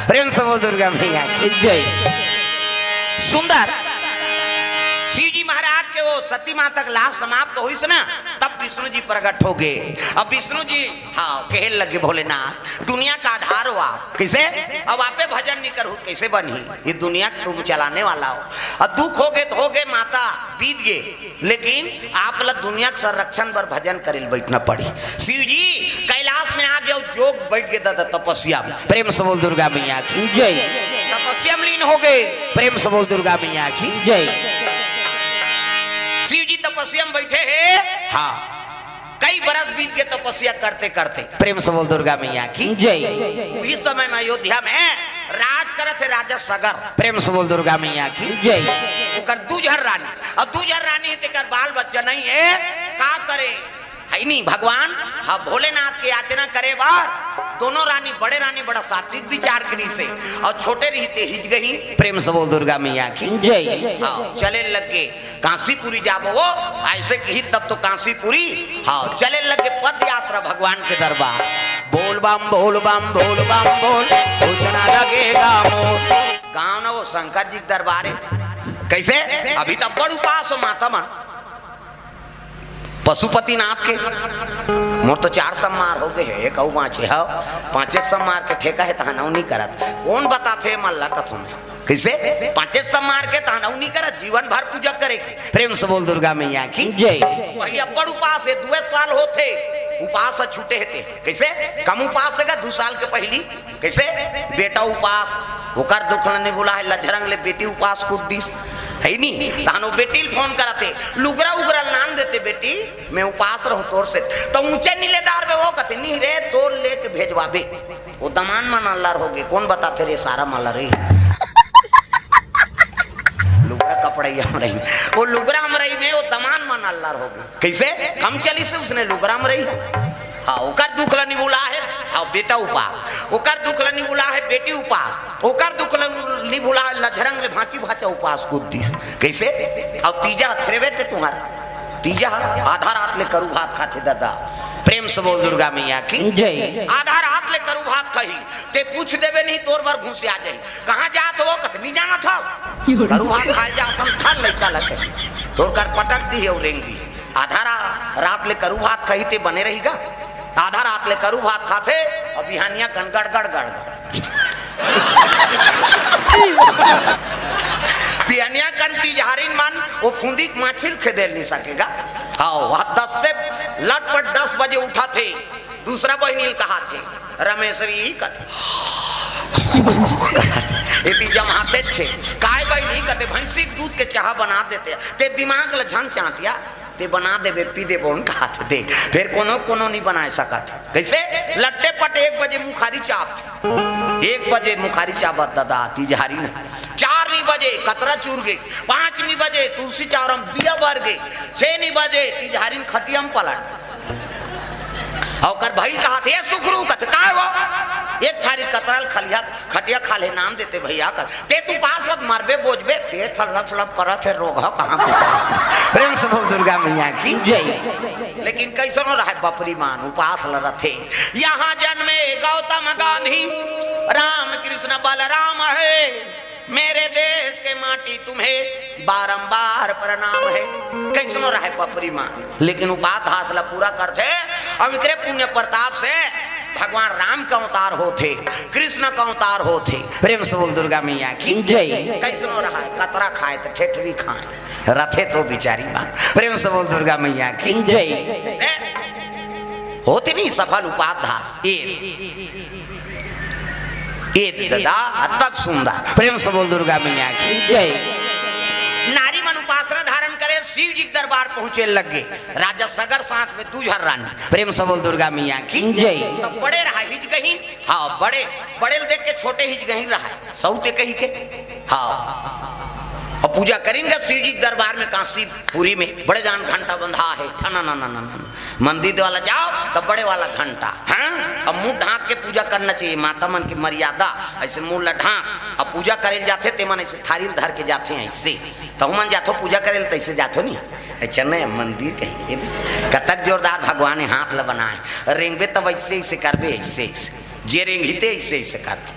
प्रेम से बोल दुर्गा मैया की जय। सुंदर शिव जी महाराज के वो सती माँ तक लाश समाप्त हुई से ना, तब विष्णु जी प्रकट हो गए। अब विष्णु जी हाँ कहे लगे भोलेनाथ दुनिया का आधार हो आप, कैसे अब आपे भजन नहीं करूँ कैसे बनी, ये दुनिया तुम चलाने वाला हो। अब दुख हो गए तो हो गए, माता बीत गए, लेकिन आप लग दुनिया के संरक्षण पर भजन करेल बैठना पड़ी। शिव जी कैलाश में आ गए, जोग बैठ गए दादा तपस्या। प्रेम से बोल दुर्गा मैया की जय। तपस्या में लीन हो गए। प्रेम से बोल दुर्गा मैया की जय। शिव जी तपस्या में बैठे हैं, हाँ कई बरस बीत गए तपस्या करते करते। प्रेम से बोल दुर्गा मैया की जय। उसी समय में अयोध्या में राज करे थे राजा सगर। प्रेम से बोल दुर्गा मैया की जय। उकर दूजहर रानी, अब दूजहर रानी है तेकर बाल बच्चा नहीं है, का करे है नहीं भगवान। हाँ भोलेनाथ की याचना करे बार, दोनों रानी बड़े रानी बड़ा सात्विक विचार करी से, और छोटे रहते हिज गई। प्रेम से बोल दुर्गा मैया की जय। हाँ चले लगे काशीपुरी जाबो वो ऐसे कही तब तो काशीपुरी। हाँ चले लगे पद यात्रा भगवान के दरबार। बोल बम बोल बम बोल बम बोल सोचना लगेगा मोर। गाँव ना वो शंकर जी दरबार है, कैसे अभी तक बड़ उपास हो माता मन पशुपति नाथ के। मोर तो 4 सम्मार हो गए है, कहू 5 है, 5 सम्मार के ठेका है तहनाऊ नहीं करत। कौन बताते मल्ला कथों में कैसे 5 सम्मार के तहनाऊ नहीं करत, जीवन भर पूजा करे। प्रेम से बोल दुर्गा मैया की जय। पहले अब्बड़ उपास है, 2 साल होते उपास छूटे थे, कैसे कम उपास है 2 साल के पहली, कैसे बेटा उपास होकर दुख नहीं बोला है लजरंग ले बेटी उपास कुछ दिस है नहीं। तानो बेटी फोन कराते लुगरा उगरा नाम देते बेटी मैं उपास रहूं तोर से, तो ऊंचे नीलेदार में वो कहते नहीं रे तो लेके भेजवाबे। वो दमान मन अल्लाह हो गए, कौन बताते रे सारा माला रे लुगरा कपड़ा हम रही, वो लुगरा हम रही में वो दमान मन अल्लाह हो गए, कैसे कम चली से उसने लुगरा में रही। हाँ ओकर दुख नहीं बोला है, हाँ बेटा उपास, ओकर दुख नहीं बोला है बेटी उपास, ओकर दुख नहीं बोला है लजरंग ले भांची भाचा उपास कुद्दीस, कैसे और तीजा थे बेटे तुम्हारा तीजा आधा रात ले करू भात खाते दादा। प्रेम से बोल दुर्गा मैया की जय। आधा रात ले करू भात कही ते पूछ देवे नहीं तोर बार घुस आ जाई, कहाँ जात हो कत नहीं जाना था करू भात खा जा खा लइका लगे तोर कर पटक दी और रेंग दी। आधा रात ले करू भात कही ते बने रहेगा, आधा रात ले करू भात खाते और बिहानिया कन गड़ गड़ गड़ बिहानिया कन तिजहारिन मन वो फूंदी माछिल खेदेल नहीं सकेगा। हाँ वह 10 से लटपट 10 बजे उठा थे, दूसरा बहनील कहा थे रमेश्वरी कथे इतनी जमाते छे काय बहनी कहते भैंसी दूध के चाह बना देते ते दिमाग ल झन चाटिया ते बना दे पी दे बोन कहा थे, फिर कोनो कोनो नहीं बना सका थे, कैसे लट्टे पट 1 बजे मुखारी चाप थे, 1 बजे मुखारी चापत दादा तिजहारी ने, 4 बजे कतरा चूर गए, 5 बजे तुलसी चावरम दिया भर गए, 6 बजे तिजहारी खटियम पलट और भाई कहा थे सुखरू कथ का वो 1 थारी कतरल खलिया खटिया खा ले नाम देते भैया कर ते तू पास मरबे बोझबे पेट फलप फलप करत है रोग हो कहां पे प्रेम से बोल दुर्गा मैया की जय। लेकिन कैसे न रहा बपरी मान उपास ल रथे। यहाँ जन्मे गौतम गांधी राम कृष्ण बलराम है, मेरे देश के माटी तुम्हें बारंबार प्रणाम है। कैसे न रहा बपरी मान, लेकिन उपास हासिल पूरा करते और इकरे पुण्य प्रताप से भगवान राम का अवतार होते, कृष्ण का अवतार होते। प्रेम से बोल दुर्गा मैया की जय। कैसे न रहा कतरा खाए तो ठेठरी खाए रथे तो बिचारी मान। प्रेम से बोल दुर्गा मैया की जय। होते नहीं सफल उपाध्यास ये दादा तक सुंदर। प्रेम से बोल दुर्गा मैया की जय। नारी मन उपासना धारण करे शिव जी के दरबार पहुंचे लगे, राजा सगर सांस में दूजहर रानी। प्रेम से बोल दुर्गा मैया की जय। तो बड़े रहा हिज गही, हाँ बड़े बड़े देख के छोटे हिज गही रहा सऊते कही के, हाँ और पूजा करेंगे शिव जी दरबार में काशीपुरी में बड़े जान घंटा बंधा है ठना ना ना ना मंदिर वाला जाओ तो बड़े वाला घंटा, हाँ अब मुंह ढांक के पूजा करना चाहिए, माता मन की मर्यादा ऐसे मुंह ढांक अब पूजा करे जाते ते मन ऐसे थारी धर के जाते हैं ऐसे, तो मन जातो पूजा करे तैसे जातो नहीं अच्छा नहीं मंदिर कहीं कतक जोरदार भगवान ने हाथ ल बनाए रेंगबे तब ऐसे ऐसे करबे ऐसे जे रेंग हिते ऐसे ऐसे करते।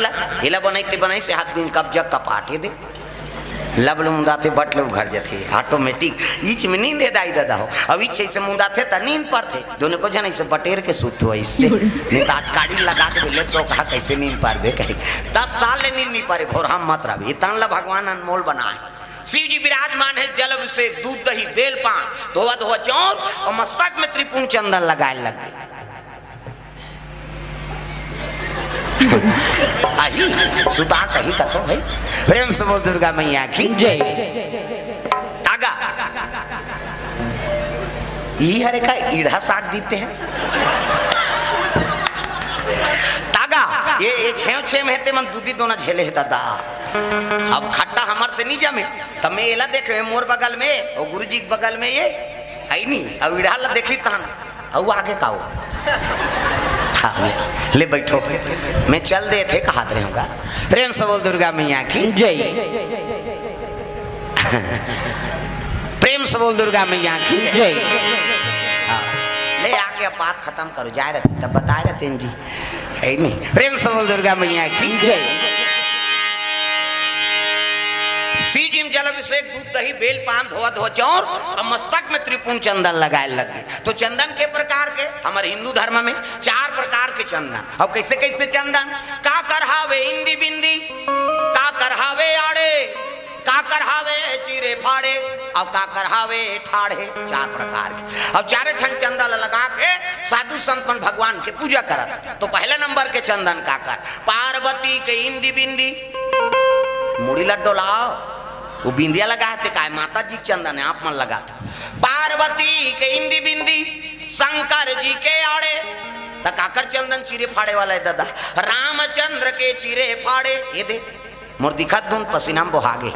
मतलब हिला बनाई बनाई से हाथ दिन कब्जा कपाटे दे लब मुंदाते बट लो घर जाते ऑटोमेटिक ईच में नींद दाई दादा हो अब ईच से मुंदाते त नींद पर थे दोनों को जन ऐसे बटेर के सुत हो इससे नहीं तो आज काड़ी लगा दे बोले तो कहा कैसे नींद पार बे कहे 10 साल ले नींद नहीं पारे भोर हम मत रही इतना ला भगवान अनमोल बनाए शिव जी विराजमान है जल अभिषेक दूध दही बेल पान धोआ धोआ चौर और मस्तक में त्रिपुण चंदन लगाए लग गए सुता कही कथो भाई प्रेम से बोल दुर्गा मैया की जय तागा ई हरे का ईढ़ा साग दीते हैं तागा ये छे में हेते मन दूधी दोना झेले है दादा अब खट्टा हमार से नहीं जमे तब मैं एला देख मोर बगल में और गुरुजी के बगल में ये है नहीं अब ईढ़ा ला देखी तहन अब आगे का हो हाँ ले बैठो मैं चल दे थे कहा रहे होगा प्रेम से बोल दुर्गा मैया की जय प्रेम से बोल दुर्गा मैया की जय हाँ ले आके अब बात खत्म करो जा रहे तब बता रहे थे जी है नहीं प्रेम से बोल दुर्गा मैया की जय सी जिम जल अभिषेक दूध दही बेल पान धोआ धोआ चौर और मस्तक में त्रिपुण चंदन लगाए लगे तो चंदन के प्रकार के हमारे हिंदू धर्म में 4 प्रकार के चंदन और कैसे कैसे चंदन का करहावे इंदी बिंदी का करहावे आड़े का करहावे चीरे फाड़े और का करहावे ठाड़े 4 प्रकार के अब 4 ठन चंदन लगा के साधु संतन भगवान के पूजा करत तो पहले नंबर के चंदन का कर पार्वती के इंदी बिंदी मुड़ी लड्डो लाओ वो बिंदिया लगाते का माता जी चंदन है आप मन लगाते पार्वती के इंदी बिंदी शंकर जी के आड़े तकाकर चंदन चीरे फाड़े वाला है दादा रामचंद्र के चीरे फाड़े ये दे मोर दिखत दून पसीना में बहागे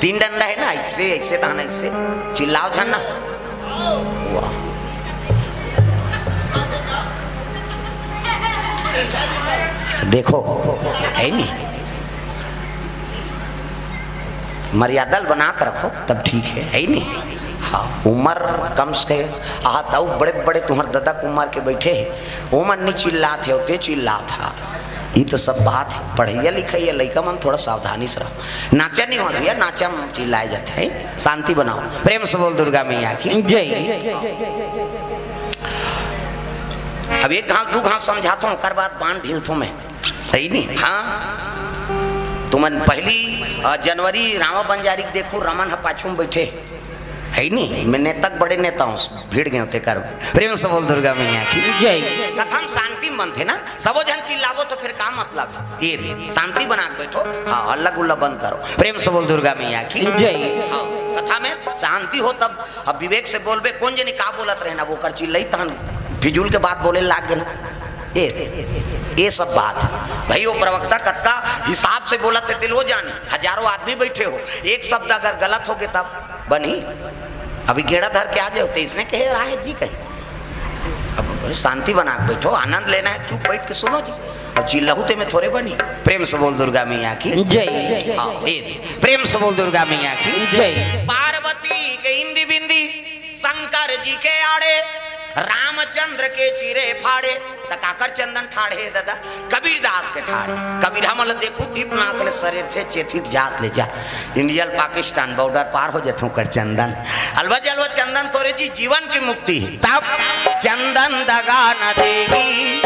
3 डंडा है ना ऐसे ऐसे दाना ऐसे चिल्लाओ झन्ना वाह देखो है नहीं मर्यादा बना कर रखो तब ठीक है नहीं हाँ उम्र कम से आहत बड़े बड़े तुम्हारे दादा कुमार के बैठे है वो मन नहीं चिल्ला थे होते चिल्ला था ये तो सब बात है पढ़ैया लिखैया लड़का मन थोड़ा सावधानी से रहो नाचा नहीं हो भैया नाचा चिल्लाए जाते है शांति बनाओ प्रेम से बोल दुर्गा मैया की जय अब एक घास 2 घास समझाता हूँ कर बात बांध ढील थो मैं सही नहीं हाँ तुमन पहली जनवरी रामा बंजारी देखो रमन पाछू में बैठे है नहीं मैं नेता बड़े नेता हूँ भीड़ गए होते कर प्रेम से बोल दुर्गा मैया की जय कथम शांति मन थे ना सबो जन चिल्लावो तो फिर का मतलब ये शांति बना के बैठो हाँ हल्ला गुल्ला बंद करो प्रेम से बोल दुर्गा मैया की जय हाँ कथा में शांति हो तब अब विवेक से बोलबे कौन जनी का बोलत रहे ना वो कर चिल्लाई तहन फिजूल के बात बोले लाग गए ये सब बात भाई वो प्रवक्ता कत्का हिसाब से बोला थे दिल हो जाने हजारों आदमी बैठे हो एक शब्द अगर गलत हो गए तब बनी अभी गेड़ा धर के आ जाओ तो इसने कहे राय जी कहे अब शांति बना के बैठो आनंद लेना है चुप बैठ के सुनो जी और चिल्लाहूते में थोड़े बनी प्रेम से बोल दुर्गा मैया की जय हाँ प्रेम से बोल दुर्गा मैया की जय पार्वती के इंदी बिंदी शंकर जी के आड़े रामचंद्र के चीरे फाड़े तकाकर चंदन ठाड़े दादा कबीर दास के ठाड़े कबीर हमल देखो दीप नाकले शरीर से चेथी जात ले जा इंडिया पाकिस्तान बॉर्डर पार हो जाते कर चंदन अलवा जलवा चंदन तोरे जी जीवन की मुक्ति तब चंदन दगा न देगी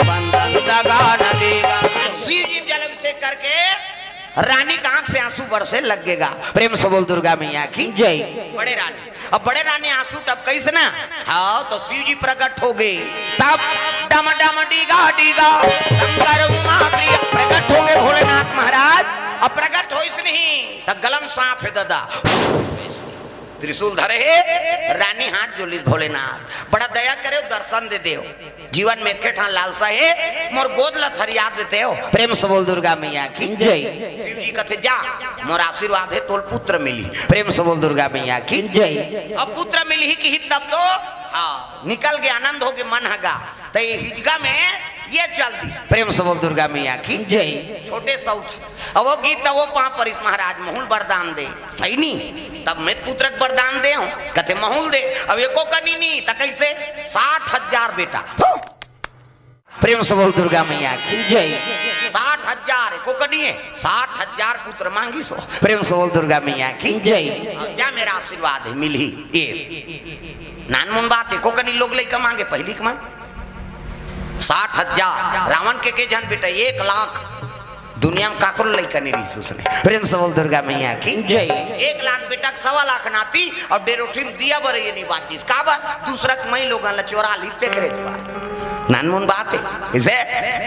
बंधन दगा न देगा शिव जल अभिषेक करके रानी का आंख से आंसू बरसे लगेगा प्रेम से बोल दुर्गा मैया की जय बड़े रानी अब बड़े रानी आंसू टप कैसे ना हाँ तो शिव जी प्रकट हो गए तब डम डम डीगा डीगा शंकर उमा प्रिय प्रकट हो गए भोलेनाथ महाराज अब प्रकट हो इस नहीं तब गलम सांप है दादा त्रिशूल धरे है रानी हाथ जोली भोलेनाथ बड़ा दया करे दर्शन दे दे जीवन में के ठान लालसा है मोर गोद ला फरियाद देते हो प्रेम से बोल दुर्गा मैया की जय शिव जी कहते जा मोर आशीर्वाद है तोल पुत्र मिली प्रेम से बोल दुर्गा मैया की जय अब पुत्र मिली ही की तब तो हाँ निकल गया आनंद हो गया मन हगा तो ये हिजगा में ये चलती प्रेम से बोल दुर्गा मैया की जय छोटे सौथ अब वो गीत वो वहां पर इस महाराज महूल वरदान दे है नहीं तब मैं पुत्र वरदान दे हूं कहते महूल दे अब एको कनी नहीं तो कैसे 60,000 बेटा प्रेम से बोल दुर्गा मैया की जय 60,000 को कनिए 60,000 पुत्र मांगी सो। प्रेम से बोल दुर्गा मैया की जय। जा मेरा आशीर्वाद है मिली ये नानमुन बात है को कनी लोग लेकर मांगे पहली के मांग 60,000 रावण के जन बेटा 1 लाख दुनिया में काकरो लइका नहीं रही उसने। प्रेम से बोल दुर्गा मैया की जय। 1 लाख बेटा 1.25 लाख नाती और डेरोठी में दिया बर ये नहीं बात का बात दूसरा मई लोग चोरा लीते करे नानमुन बात है इसे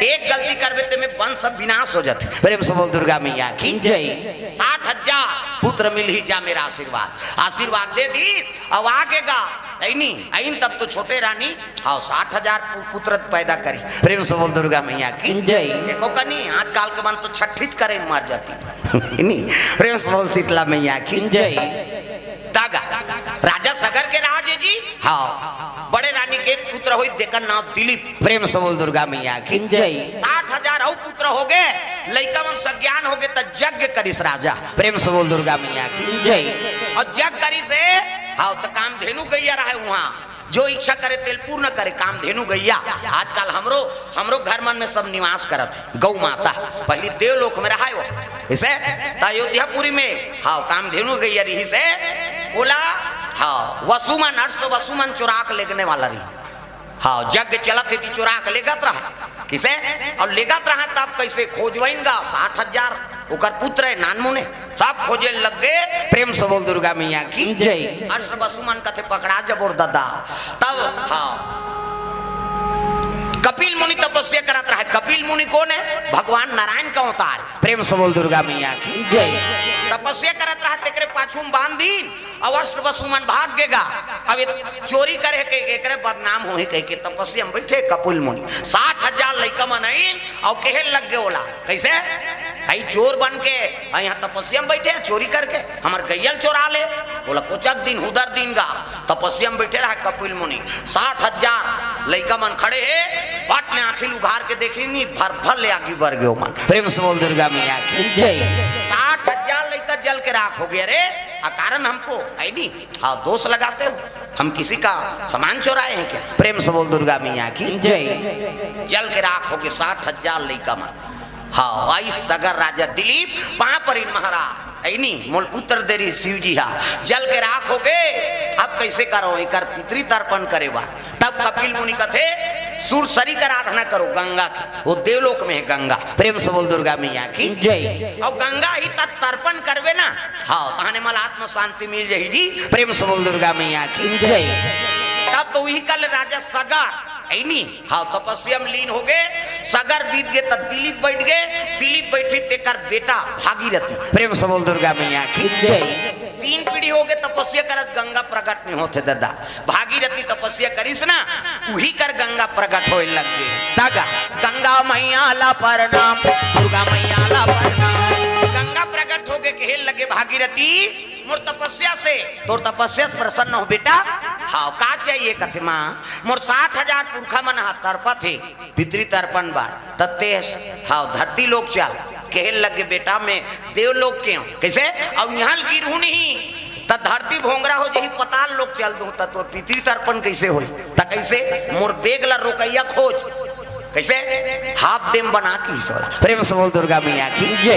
एक गलती कर देते में वंश सब विनाश हो जाते। प्रेम से बोल दुर्गा मैया की जय। 60,000 पुत्र मिल ही जा मेरा आशीर्वाद दे दी अब आगेगा नहीं तब तो छोटे रानी हाँ 60,000 पुत्र पैदा करी। प्रेम से बोल दुर्गा मैया की जय। देखो कनी आजकल के मन तो छठी करे मर जाती नहीं। प्रेम से बोल शीतला मैया की जय। तागा राजा सगर के राज जी हाँ बड़े रानी के पुत्र हुई देकर नाम दिलीप। प्रेम से बोल दुर्गा मैया की जय। 60,000 और पुत्र हो गए लइका मन सज्ञान हो गए तो यज्ञ करिस राजा। प्रेम से बोल दुर्गा मैया की जय। और यज्ञ करी से हाँ तो काम धेनु गैया रहा वहाँ जो इच्छा करे तेल पूर्ण करे काम धेनु गैया। आजकल हमरो घर मन में सब निवास करत गौ माता पहली देवलोक में रहा वो इसे अयोध्यापुरी में हाँ काम धेनु गैया रही से बोला हाँ वसुमन अर्थ वसुमन चुराक लेगने वाला रही हाँ जग चलत थी चुराक लेगत रहा किसे और लेगत रहा तब कैसे खोजवाइंगा 60,000 ओकर पुत्र है नानमुने सब खोजे लग गए। प्रेम से बोल दुर्गा मैया की जय। अर्श वसुमन कथे पकड़ा जबोर दादा तब हाँ कपिल मुनि तपस्या करत रहा। कपिल मुनि कौन है भगवान नारायण का अवतार। प्रेम से बोल दुर्गा मैया की जय। तपस्या करत रहा तेरे पाछू बांध दी अवश्य वसुमन भाग गेगा अब चोरी करे के एकरे बदनाम होए कह के तपस्या में बैठे कपिल मुनि 60,000 लइका मनइन और कहे लग गए ओला कैसे आई चोर बन के यहाँ तपस्या में बैठे चोरी करके हमार गैयल चोरा ले बोला कुछ दिन उधर दिन गा तपस्या में बैठे रहा कपिल मुनि 60,000 लइका मन खड़े है पट ने आखिल उघार के देखी नहीं भर भर ले आगे बढ़ गए मन। प्रेम से बोल दुर्गा मैया की जय। 60,000 लइका जल के राख हो गया रे कारण हमको आई हाँ दोष लगाते हो हम किसी का सामान चोराए हैं क्या। प्रेम से बोल दुर्गा मैया की जय। जल के राख हो गए 60,000 लइका मन हाँ आई सगर राजा दिलीप वहां पर इन महाराज मोल पुत्र देरी शिव जी हा जल के राख हो गए अब कैसे करो एक पितृ तर्पण करे बार तब कपिल मुनि कथे सूरसरी का आराधना करो गंगा की वो देवलोक में है गंगा। प्रेम से बोल दुर्गा मैया की जय। और गंगा ही तर्पण करवे ना हाँ तहने मल आत्म शांति मिल जाही जी। प्रेम से बोल दुर्गा मैया की जय। तब तो वही कल राजा सगर हाँ तपस्या में लीन हो गए सगर बीत गए तब दिलीप बैठ गए दिलीप बैठे तेकर बेटा भागीरथी। प्रेम से बोल दुर्गा मैया की जय। 3 पीढ़ी हो गए तपस्या करत गंगा प्रकट नहीं होते दादा भागीरथी तपस्या करिस ना वही कर गंगा प्रकट होए लग गए तागा गंगा मैया ला प्रणाम दुर्गा मैया ला प्रणाम गंगा प्रकट हो गए कहे लगे भागीरथी मोर तपस्या से तोर तपस्या से प्रसन्न हो बेटा हाँ का चाहिए कथे माँ मोर 60,000 पुरखा मन हा तर्पत है पितृ तर्पण बार तत्ते हाँ धरती लोग चल कहे लगे बेटा मैं देवलोक के हूँ कैसे अब यहाँ गिरहू नहीं त धरती भोंगरा हो जही पताल लोग चल दू तोर पितृ तर्पण कैसे हो कैसे मोर बेग ला रोकैया खोज कैसे हाथ देम बना की। प्रेम से बोल दुर्गा मैया की जय।